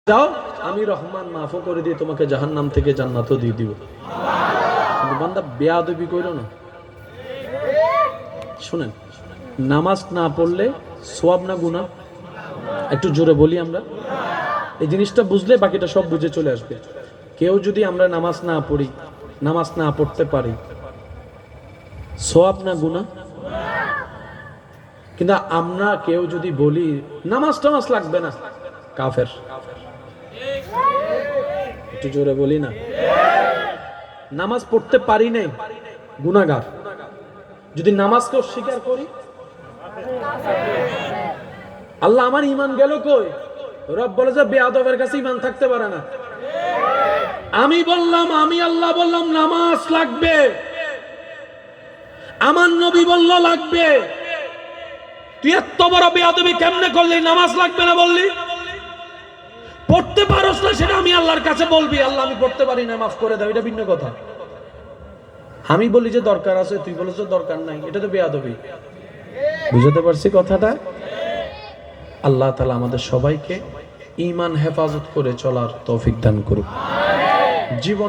যাও আমি রহমান মাফও করে দিয়ে তোমাকে জাহান্নাম থেকে জান্নাতও দিয়ে দিব। কিন্তু বান্দা বেয়াদবি কইরো না। শুনেন, নামাজ না পড়লে সওয়াব না গুনাহ? একটু জোরে বলি আমরা। এই জিনিসটা বুঝলে বাকিটা সব বুঝে চলে আসবে। কেউ যদি আমরা নামাজ না পড়ি, নামাজ না পড়তে পারি, সওয়াব না গুনাহ? কিন্তু আমরা কেউ যদি বলি নামাজ টামাজ লাগবে না, কাফের। একটু জোরে বলি না। নামাজ পড়তে পারি নাই, গুনাহগার। যদি নামাজকে অস্বীকার করি, আল্লাহ আমার ঈমান গেল কই? রব বলে যে বেয়াদবের কাছে ঈমান থাকতে পারে না। আমি বললাম, আমি আল্লাহ বললাম নামাজ লাগবে, আমার নবী বলল লাগবে। তুই এত বড় বেয়াদবি কেমনে করলি? নামাজ লাগবে না বললি, পড়তে পারোস না সেটা আমি আল্লাহর কাছে বলবি, আল্লাহ আমি পড়তে পারি না, মাফ করে দাও, এটা ভিন্ন কথা। আমি বলি যে দরকার আছে, তুই বলিস দরকার নাই, এটা তো বেয়াদবি। বুঝতে পারছি কথাটা? আল্লাহ তাআলা আমাদের সবাইকে ঈমান হেফাজত করে চলার তৌফিক দান করুক। জীবন